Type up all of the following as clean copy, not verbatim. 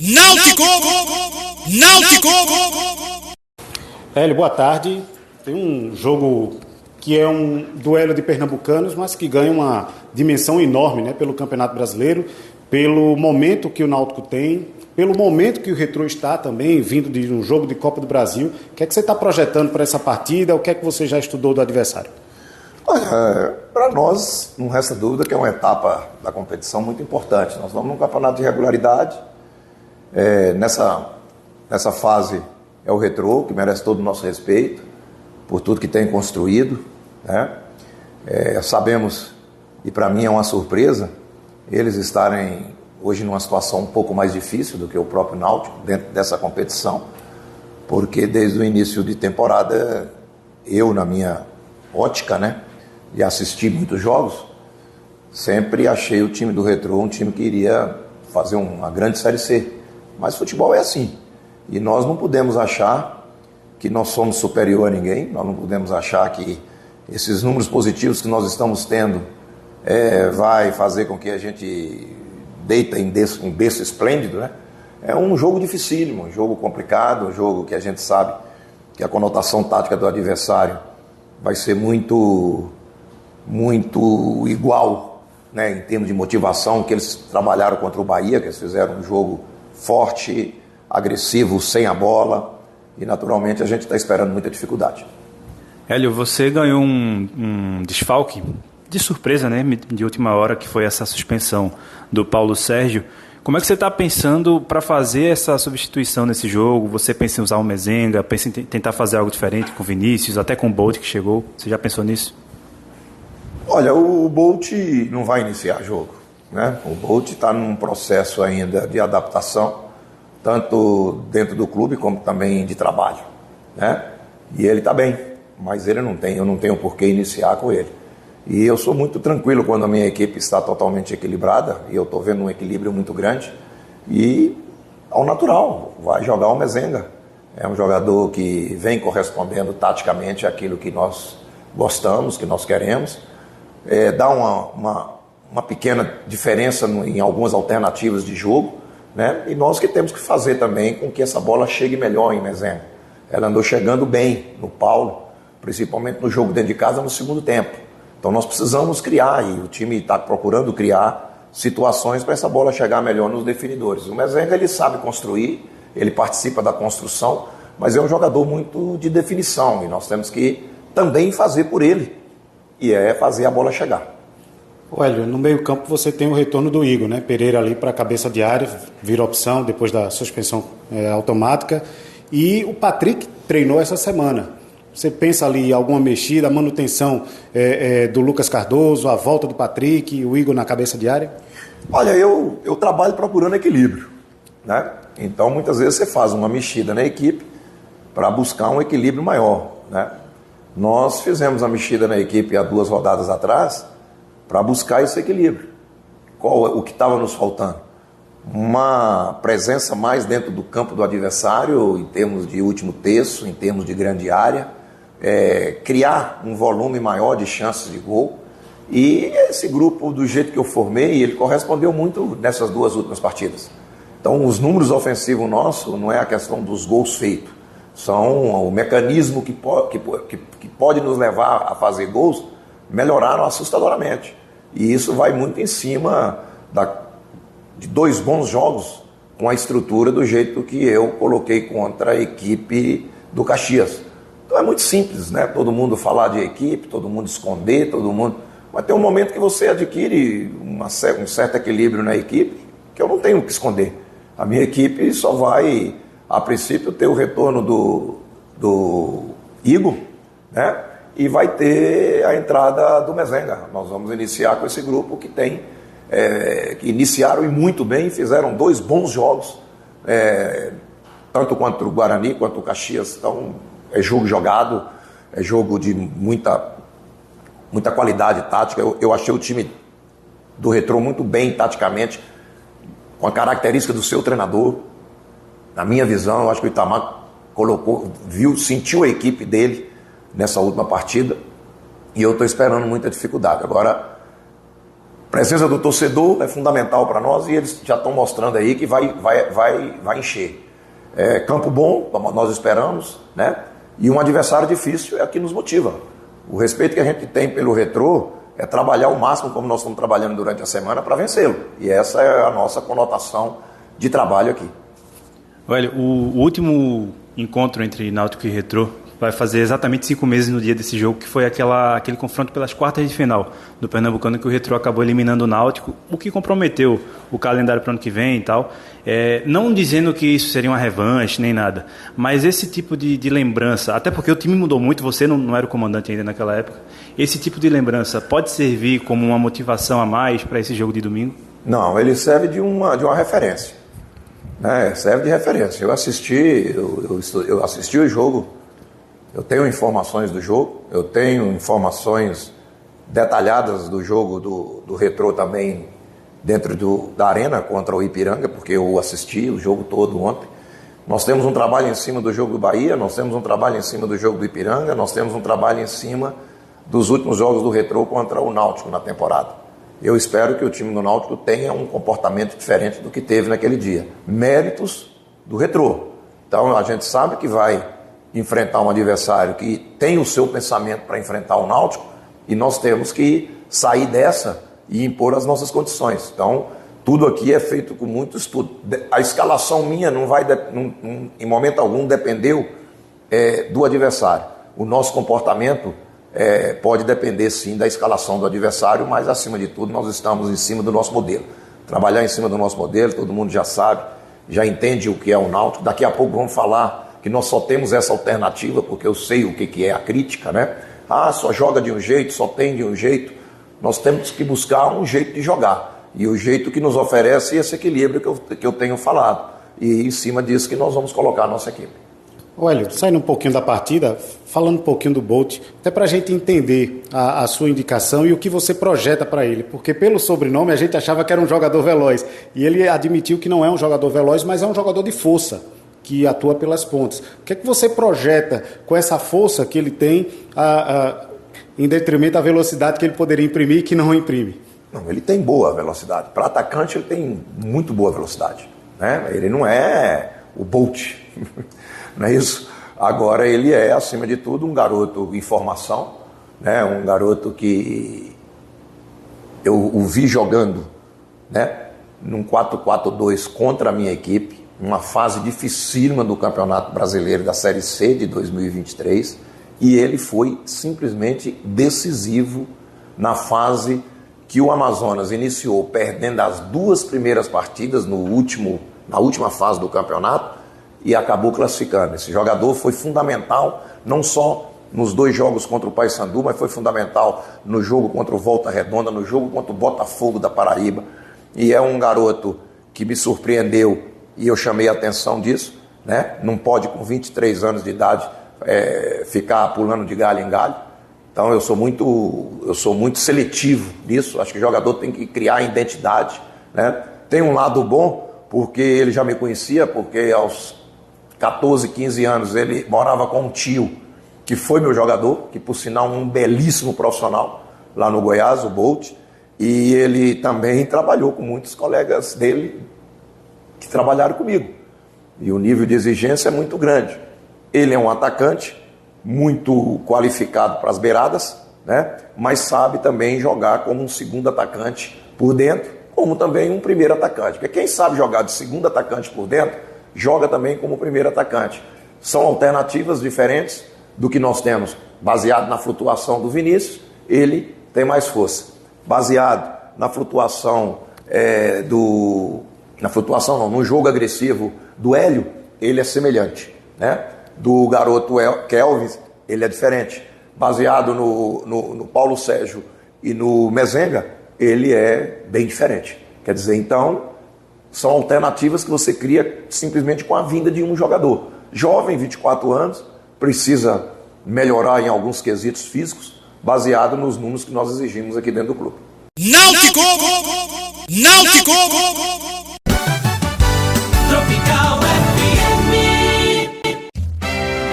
Náutico! Náutico! Hélio, boa tarde. Tem um jogo que é um duelo de pernambucanos, mas que ganha uma dimensão enorme, né, pelo Campeonato Brasileiro, pelo momento que o Náutico tem, pelo momento que o Retrô está também, vindo de um jogo de Copa do Brasil. O que é que você está projetando para essa partida? O que é que você já estudou do adversário? Olha, para nós, não resta dúvida que é uma etapa da competição muito importante. Nós vamos num campeonato de regularidade. Nessa fase é o Retrô, que merece todo o nosso respeito por tudo que tem construído, né? Sabemos, e para mim é uma surpresa, eles estarem hoje numa situação um pouco mais difícil do que o próprio Náutico dentro dessa competição, porque desde o início de temporada, eu, na minha ótica, né, e assisti muitos jogos, sempre achei o time do Retrô um time que iria fazer uma grande Série C. Mas futebol é assim. E nós não podemos achar que nós somos superior a ninguém, nós não podemos achar que esses números positivos que nós estamos tendo vai fazer com que a gente deita em um berço esplêndido, né? É um jogo dificílimo, um jogo complicado, um jogo que a gente sabe que a conotação tática do adversário vai ser muito igual, né, em termos de motivação, que eles trabalharam contra o Bahia, que eles fizeram um jogo forte, agressivo, sem a bola, e naturalmente a gente está esperando muita dificuldade. Hélio, você ganhou um desfalque de surpresa, né, de última hora, que foi essa suspensão do Paulo Sérgio. Como é que você está pensando para fazer essa substituição nesse jogo? Você pensa em usar o Mezenga, pensa em tentar fazer algo diferente com o Vinícius, até com o Bolt que chegou? Você já pensou nisso? Olha, o Bolt não vai iniciar jogo, né? O Bolt está num processo ainda de adaptação, tanto dentro do clube como também de trabalho, né? E ele está bem, mas eu não tenho por que iniciar com ele. E eu sou muito tranquilo quando a minha equipe está totalmente equilibrada, e eu estou vendo um equilíbrio muito grande, e ao natural, vai jogar o Mezenga. É um jogador que vem correspondendo taticamente àquilo que nós gostamos, que nós queremos, dá uma pequena diferença em algumas alternativas de jogo, né? E nós que temos que fazer também com que essa bola chegue melhor em Mezenga. Ela andou chegando bem no Paulo, principalmente no jogo dentro de casa no segundo tempo. Então nós precisamos criar, e o time está procurando criar situações para essa bola chegar melhor nos definidores. O Mezenga, ele sabe construir, ele participa da construção, mas é um jogador muito de definição, e nós temos que também fazer por ele, e fazer a bola chegar. Hélio, no meio campo você tem o retorno do Igor, né? Pereira ali para a cabeça de área, vira opção depois da suspensão automática, e o Patrick treinou essa semana. Você pensa ali em alguma mexida, a manutenção do Lucas Cardoso, a volta do Patrick, o Igor na cabeça de área? Olha, eu trabalho procurando equilíbrio, né? Então muitas vezes você faz uma mexida na equipe para buscar um equilíbrio maior, né? Nós fizemos a mexida na equipe há 2 rodadas atrás para buscar esse equilíbrio. O que estava nos faltando? Uma presença mais dentro do campo do adversário, em termos de último terço, em termos de grande área, criar um volume maior de chances de gol. E esse grupo, do jeito que eu formei, ele correspondeu muito nessas 2 últimas partidas. Então, os números ofensivos nossos não é a questão dos gols feitos, são o mecanismo que pode nos levar a fazer gols, melhoraram assustadoramente. E isso vai muito em cima de 2 bons jogos com a estrutura do jeito que eu coloquei contra a equipe do Caxias. Então é muito simples, né? Todo mundo falar de equipe, todo mundo esconder, todo mundo... Mas tem um momento que você adquire um certo equilíbrio na equipe, que eu não tenho o que esconder. A minha equipe só vai, a princípio, ter o retorno do Igor, né? E vai ter a entrada do Mezenga. Nós vamos iniciar com esse grupo que que iniciaram e muito bem, fizeram 2 bons jogos, tanto contra o Guarani quanto o Caxias. Então é jogo jogado, é jogo de muita qualidade tática. Eu achei o time do Retrô muito bem taticamente, com a característica do seu treinador. Na minha visão, eu acho que o Itamar sentiu a equipe dele nessa última partida, e eu estou esperando muita dificuldade. Agora, presença do torcedor é fundamental para nós e eles já estão mostrando aí que vai encher. Campo bom, como nós esperamos, né? E um adversário difícil é o que nos motiva. O respeito que a gente tem pelo Retrô é trabalhar o máximo como nós estamos trabalhando durante a semana para vencê-lo. E essa é a nossa conotação de trabalho aqui. Olha, o último encontro entre Náutico e Retrô vai fazer exatamente 5 meses no dia desse jogo, que foi aquele confronto pelas quartas de final do Pernambucano, que o Retrô acabou eliminando o Náutico, o que comprometeu o calendário para o ano que vem e tal. Não dizendo que isso seria uma revanche nem nada, mas esse tipo de lembrança, até porque o time mudou muito, você não era o comandante ainda naquela época, esse tipo de lembrança pode servir como uma motivação a mais para esse jogo de domingo? Não, ele serve de uma referência. Serve de referência. Eu assisti o jogo. Eu tenho informações do jogo, eu tenho informações detalhadas do jogo do Retrô também dentro da arena contra o Ipiranga, porque eu assisti o jogo todo ontem. Nós temos um trabalho em cima do jogo do Bahia, nós temos um trabalho em cima do jogo do Ipiranga, nós temos um trabalho em cima dos últimos jogos do Retrô contra o Náutico na temporada. Eu espero que o time do Náutico tenha um comportamento diferente do que teve naquele dia. Méritos do Retrô. Então a gente sabe que vai enfrentar um adversário que tem o seu pensamento para enfrentar o Náutico e nós temos que sair dessa e impor as nossas condições. Então, tudo aqui é feito com muito estudo. A escalação minha não vai, em momento algum, dependeu do adversário. O nosso comportamento pode depender, sim, da escalação do adversário, mas, acima de tudo, nós estamos em cima do nosso modelo. Trabalhar em cima do nosso modelo, todo mundo já sabe, já entende o que é o Náutico. Daqui a pouco vamos falar que nós só temos essa alternativa, porque eu sei o que é a crítica, né? Só joga de um jeito, só tem de um jeito. Nós temos que buscar um jeito de jogar. E o jeito que nos oferece esse equilíbrio que eu tenho falado. E em cima disso que nós vamos colocar a nossa equipe. Hélio, saindo um pouquinho da partida, falando um pouquinho do Bolt, até para a gente entender a sua indicação e o que você projeta para ele, porque pelo sobrenome a gente achava que era um jogador veloz, e ele admitiu que não é um jogador veloz, mas é um jogador de força, que atua pelas pontas. O que é que você projeta com essa força que ele tem em detrimento da velocidade que ele poderia imprimir e que não imprime? Não, ele tem boa velocidade. Para atacante, ele tem muito boa velocidade, né? Ele não é o Bolt, não é isso? Agora, ele é, acima de tudo, um garoto em formação, né? Um garoto que eu o vi jogando, né? Num 4-4-2 contra a minha equipe, uma fase dificílima do Campeonato Brasileiro da Série C de 2023, e ele foi simplesmente decisivo na fase que o Amazonas iniciou perdendo as 2 primeiras partidas na última fase do campeonato e acabou classificando. Esse jogador foi fundamental, não só nos 2 jogos contra o Paysandu, mas foi fundamental no jogo contra o Volta Redonda, no jogo contra o Botafogo da Paraíba, e é um garoto que me surpreendeu. E eu chamei a atenção disso, né? Não pode, com 23 anos de idade, ficar pulando de galho em galho. Então eu sou muito seletivo nisso. Acho que o jogador tem que criar identidade, né? Tem um lado bom, porque ele já me conhecia, porque aos 14, 15 anos ele morava com um tio, que foi meu jogador, que por sinal um belíssimo profissional lá no Goiás, o Bolt. E ele também trabalhou com muitos colegas dele, que trabalharam comigo, e o nível de exigência é muito grande. Ele é um atacante muito qualificado para as beiradas, né? Mas sabe também jogar como um segundo atacante por dentro, como também um primeiro atacante, porque quem sabe jogar de segundo atacante por dentro, joga também como primeiro atacante. São alternativas diferentes do que nós temos, baseado na flutuação do Vinícius, ele tem mais força. Baseado na flutuação no jogo agressivo do Hélio, ele é semelhante, né? Do garoto Kelvin, ele é diferente. Baseado no Paulo Sérgio e no Mezenga, ele é bem diferente. Quer dizer, então, são alternativas que você cria simplesmente com a vinda de um jogador. Jovem, 24 anos, precisa melhorar em alguns quesitos físicos, baseado nos números que nós exigimos aqui dentro do clube. Náutico! Náutico! Tropical FM.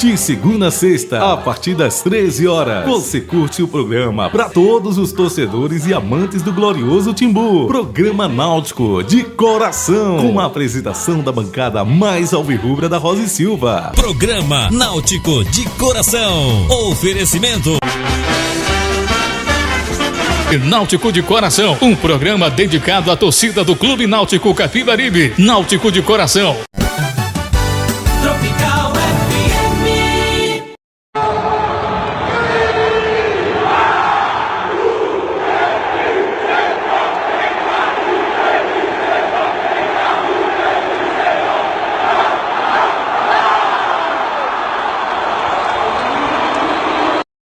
De segunda a sexta, a partir das 13 horas, você curte o programa para todos os torcedores e amantes do glorioso Timbu. Programa Náutico de Coração, com a apresentação da bancada mais alvirrubra da Rosa e Silva. Programa Náutico de Coração. Oferecimento Náutico de Coração, um programa dedicado à torcida do Clube Náutico Capibaribe. Náutico de Coração.